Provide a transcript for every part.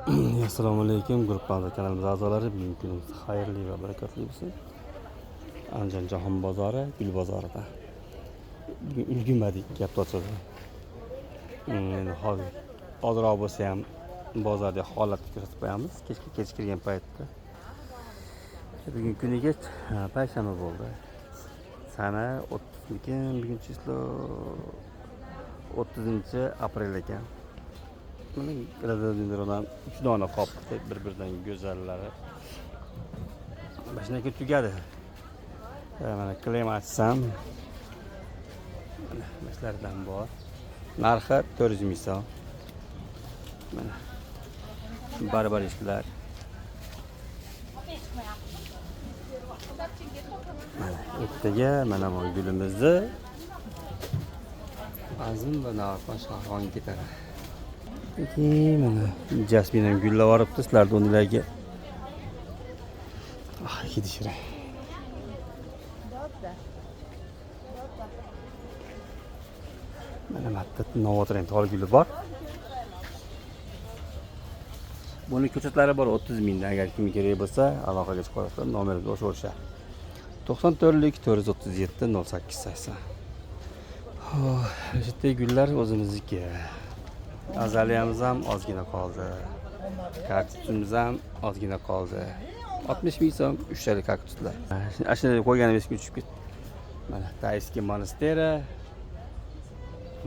Assalomu alaykum guruhimiz kanalimiz a'zolari. Bugungi kunimiz xayrli va barakatli bo'lsin. Andijon Jahon bozori, gul bozorida. Bugun ulgurmadik gap ochadi. Endi hozirroq bo'lsa ham bozorda holatni ko'rsatib qo'yamiz. Kech kirgan paytda. Bugun kuniga payshanba bo'ldi. Sana bugun chislo 30-aprel ekan. Mana gradadinlardan 3 dona qopdi, bir-biridan go'zallari. Mashina tugadi. Mana klem açsam. Mana mashlardan bor. Narxi 400 ming so'm. Mana barbar ishlar. Mana ertaga mana bu gulimizni azim va narxon shahronga ketadi. Mana jasmin ham gullab yoribdi, sizlarga o'nilarga. Hidi mana bitta novotrend tol guli bor. Buni ko'chatlari bor 30 mingdan, agar kim kerak bo'lsa aloqaga chiqarsa nomerga o'sha 94lik 437 0880. O'sha gullar o'zimizniki. Azaliyamiz ham ozgina qoldi. Kaktusimiz ham ozgina qoldi. 60 ming so'm 3 talik kaktuslar. Ashuna qo'yganimiz uchib ketdi. Mana Tayskiy monasteri.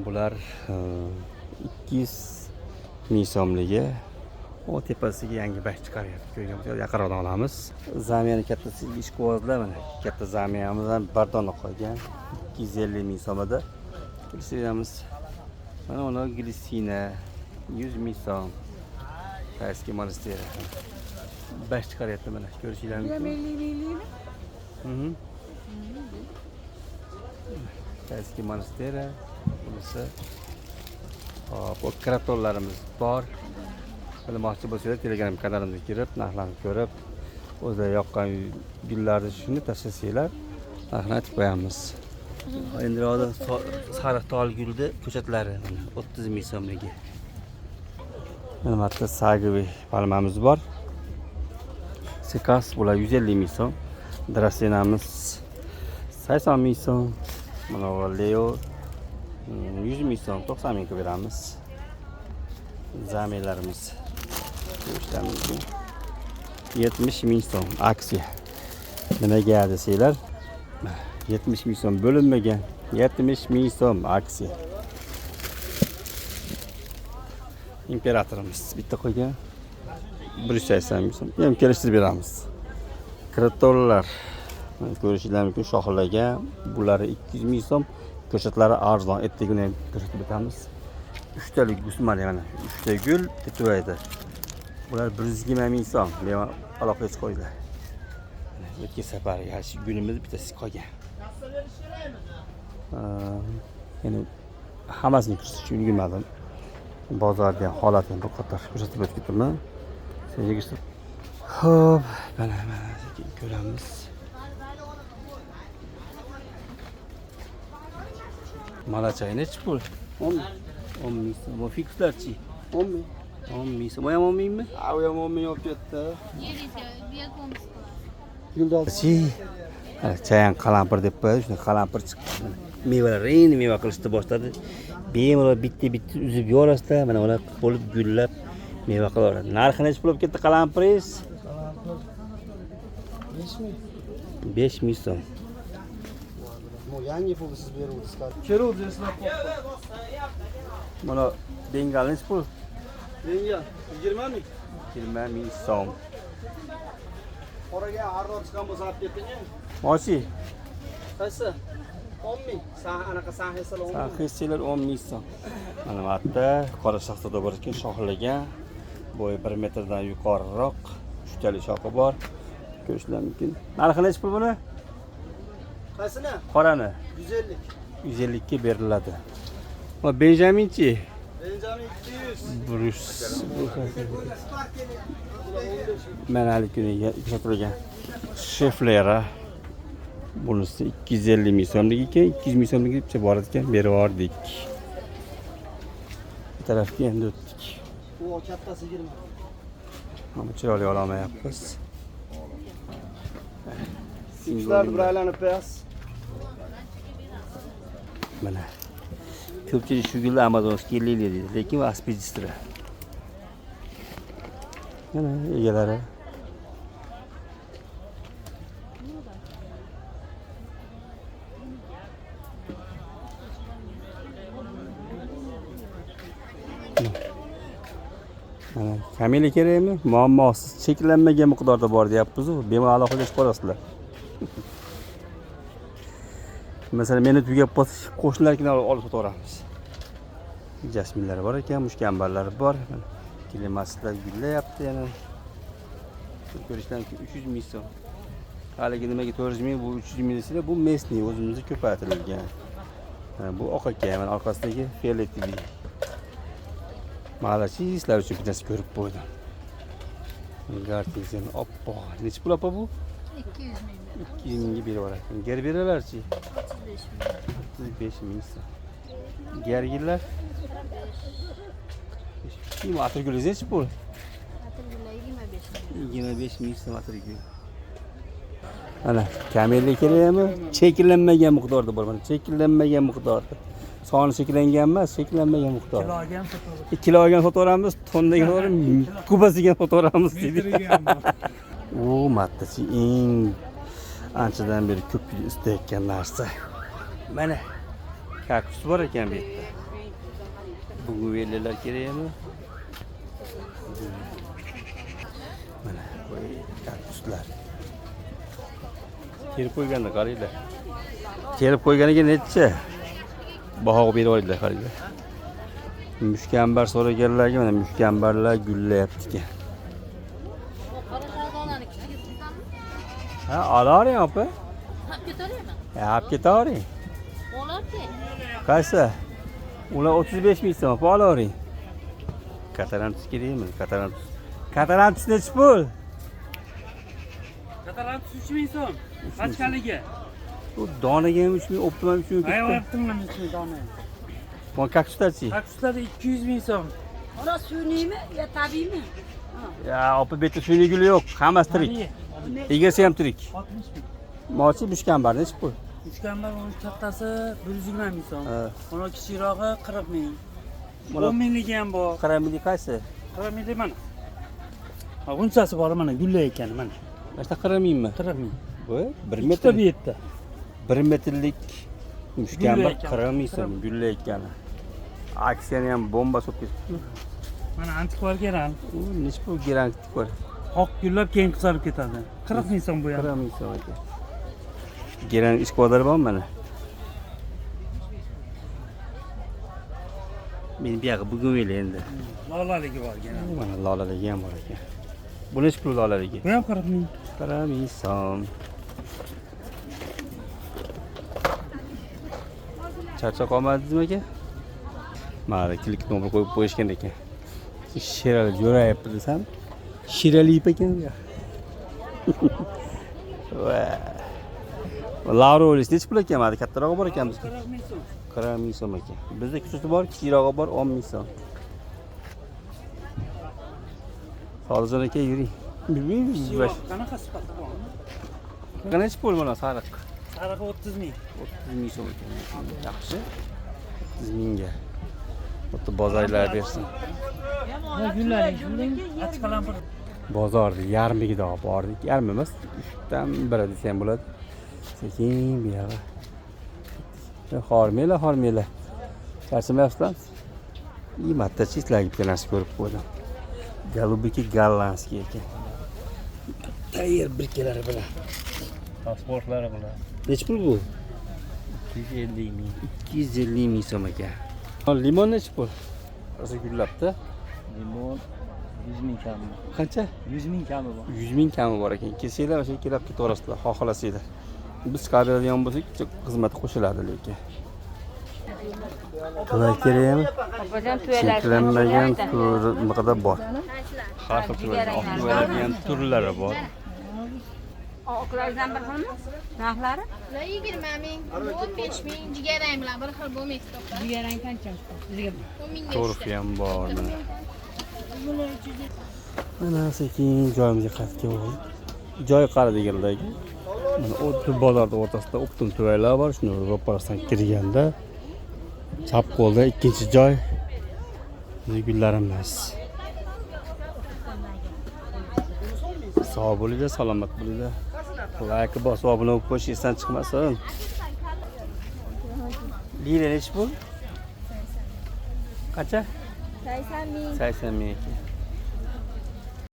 Bular 200 ming so'mligi. O tepasiga yangi bash chiqaryapti. Ko'rganmiz, yaqinroqdan olamiz. Zamiyani kattasi ishqibozlar mana. Katta zamiyamiz ham bir dona qo'ygan. 250 ming so'mda. Ko'rsangiz mana uni glisina 100 ming so'm. Tayskiy monasteri. Bash chiqaryapti mana. Ko'rishingiz mumkin. Tayskiy monasteri. Bunisi bu kratollarimiz bor. Bilmoqchi bo'lsangiz Telegram kanalimizga kirib, narxlarni ko'rib, o'zingizga yoqqan gullarni shuni tashlasanglar, narxini aytib qo'yamiz. Endi hozir sariq tol gulni ko'chatlari 30 ming so'mligi. Mana bitta sagiviy palmamiz bor. Sikas bular 150 ming so'm. Drasenamiz 80 ming so'm. Mana Leo 100 ming so'm, 90 ming beramiz. Zamiylarimiz 70 ming so'm aksiya. Nimaga desanglar, 70 ming so'm bo'linmagan, 70 ming so'm aksiya. İmperatorimiz bitta qo'ygan 180 ming so'm. Ham kelishtirib beramiz. Kratollar ko'rishingiz mumkin, shoxlagan. Bular 200 ming so'm. Ko'chatlari arzon. Ertaga ham ko'rsatib o'tamiz. 3 talik gusman mana. 3 ta gul tetoydi. Bular 120 ming so'm. Meva aloqaga chiqoydilar. O'tgan safar yaxshi gulimiz bittasi qolgan. Ya'ni hammasini ko'rsatishga ulgurmadim. Bozorda holatni bir qator ko'rsatib o'tganman. Sizga xo'p, mana ko'ramiz. Malachayni nechi pul? 10 ming so'm. Bu fikslarchi? 10 ming. 10 ming so'm. Bu ham 10 mingmi? Ha, u ham 10 ming olib ketdi. Yuldozchi. Chayan qalampir deb qo'yadi. Shuni qalampir chiqdi. Mevalar endi meva qilishni boshladi. Bemalol bitta uzib yorasizlar. Mana ular bo'lib gullab meva qilaveradi. Narxi nechi pul olib ketdi qalampiringiz? 5 ming. 5 ming so'm. Yangi pul siz beruvdingiz. Keluvdingiz. Mana bengal nechi pul? Bengal 20 ming. 20 ming so'm. Qoraga harroq chiqqan bo'lsa olib keting. Mochi. Qaysi? 10 ming. Anaqa sahisilar 10 ming. Sahisilar 10 ming so'm. Mana bu yerda qora shahzoda bor ekan, shoxlagan. Bo'yi 1 metrdan yuqoriroq. 3 tali shoxi bor. Ko'rishingiz mumkin. Narxi nechi pul buni? Qaysini? Qorani 150. 150 ga beriladi. Va Benjaminchi? Benjamin 200. Bruce. Mana hali kuniga ko'rsatilgan sheflera. Bunisi 250 ming so'mlik ekan, 200 ming so'mlikcha bor ekan, berib yubordik. Bu tarafga endi o'tdik. Bu kattasi 20. Ama chiroyli olmayapmiz. Sizlar bir aylanib beyaz. Mana. Ko'pchilik shu gulni Amazon kelaylik deydi, lekin u aspidistra. Mana egalari. Mana kamera kerakmi? Muammosiz, cheklanmagan miqdorda bor deyapmiz-ku. Bemalol aloqaga chiqib qolasizlar. Masalan, meni tugab qolsa, qo'shnilarnikini olib sotaveramiz. Jasminlar bor ekan, mushkambarlar bor. Klimaslar gullayapti yana. Ko'rishdan 300 ming so'm. Haligi nimaga 400 ming, bu 300 ming desizlar, bu mesniy, o'zimizda ko'paytirilgan. Bu oq ekan, mana orqasidagi fioletli. Mana sizlar uchun bittasi ko'rib qo'ydim. Gartizin oppo. Necha pul opa bu? 200 ming. 200 mingga berib yuboradi. Ger beralarchi? 35 ming. 35 ming so'm. Gergillar? 45. Kim atirgulingiz necha pul? Atirgullar 25 ming. 25 ming so'm atirgul. Ana, kamerga kerakmi? Cheklanmagan miqdorda bor. Mana cheklanmagan miqdorda. Soni cheklangan emas, cheklanmagan miqdor. Kiloga ham sotaveramiz. 2 kiloga sotaveramiz, tonnaga sotaveramiz, kubasiga sotaveramiz dedi. U mattachi eng anchadan beri ko'p istayotgan narsa. Mana kaktus bor ekan bu yerda. Bugun vellar kerakmi? Mana bu kaktuslar. Terib qo'yganda qaranglar. Terib qo'yganiga necha? Baho berib olinglar qaranglar. Mushkambar so'raganlarga mana mushkambarlar gullayapti ekan. Qora savdolani kichigi tutammi? Ha, olavering opa. Hab ketavermi? Ha, olib ketavering. Bo'lardi. Qaysi? Ular 35 ming so'm, olavering. Katarantus kerakmi? Katarantus. Katarantus nechi pul? Katarantus 3 ming so'm. Qachqaligi? Bu donaga 3 ming, optimum 3 ming. Ayvaqtimdan 3 ming dona. Bu kaktuslarchi? Kaktuslar 200 ming so'm. Ora suniymi yo tabiiymi? Ya, opa bu yerda suyli guli yo'q, hammasi tirik. Egasi ham tirik. 60 ming. Mochi mushkambar nechi pul? Uchkambar kattasi 120 ming so'm. Ha. Mana kichikroqi 40 ming. Mana 10 mingligi ham bor. qaramili qaysi? 40 minglik mana. Ha, bunchasi bor mana gullay ekan mana. Mana 40 mingmi? 40 ming. Bu 1 Ikkita metr. bu yerda. 1 metrlik mushkambar Gullayotgan. 40 ming so'm gullayotgan. Aksiyani ham bomba so'p ketibdi. Mana antikvar geran. U nechi pul gerantik bor? Oq gullab keyin qizarib ketadi. 40 ming so'm bu ham. 40 ming so'm ekan. Geran ish quadri bormi mana? Men bu yoqqa bugun o'yla endi. Lolaligi bor geran. Mana lolaligi ham bor ekan. Bu nechi pul lolaligi? Bu ham 40 ming. 40 ming so'm. Charchoq olmadingizmi aka? Mana klik nomer qo'yib qo'yishgan ekan. Shirali jo'rayapti desam, shirali ip ekan bu. Va. Lauro o'lish nechi pul ekan? Mana kattarog'i bor ekan bizga. 40 ming so'm. 40 ming so'm ekan. Bizda kichigi bor, kichikrog'i bor, 10 ming so'm. Sodiqjon aka yuring. Qanaqa sifati bormi? Qanaqa pul mana sariq? Sarig'i 30 ming. 30 ming so'm ekan. Yaxshi. 30 mingga. Xuddi bozorlar bersin. Ha, gullaring shunday. Achqalampir. Bozorda yarmiga olib bordik. Yarmi emas, 3dan biri desam bo'ladi. Sekin bu yoqqa. Hormela. Charchamayapsizlar? И marta chizlarga bitta narsa ko'rib qo'ydim. Golubiki gollandskiy ekan. Tayyor birkalari bilan. Pasportlari bilan. Nechi pul bu? 250 ming. 250 ming so'm ekan. Limon nechi pul? O'zi gullabdi. Limon 100 ming kami. Qancha? 100 ming kami bor. 100 ming kami bor ekan. Kelsanglar o'sha kelib ketaverasizlar, xohlasanglar. Biz qadrlaydigan bo'lsak, xizmat qo'shiladi lekin. To'la kerakmi? Opajon to'ylar. Cheklanmagan turlari bor. Har xil turlar, turlari bor. Oqlardan bir xilmi? Narxlari? Ular 20 ming, 15 ming, jigarrang bilan bir xil bo'lmaydi to'xtab. Jigarrang qancha? 10 mingga To'rfi ham bor. Mana sekin joyimizga qaytib keldik. Joy qara deganlarga. Mana o'tni bozorning o'rtasida optim tuvaylar bor. Shuni ro'parasidan kirganda chap qo'lda ikkinchi joy. Gullarimiz. Sog' bo'linglar, salomat bo'linglar. Like bosib obuna bo'lib qo'yish esdan chiqmasin. Lira nechi bu? Qancha? 80 ming. 80 ming.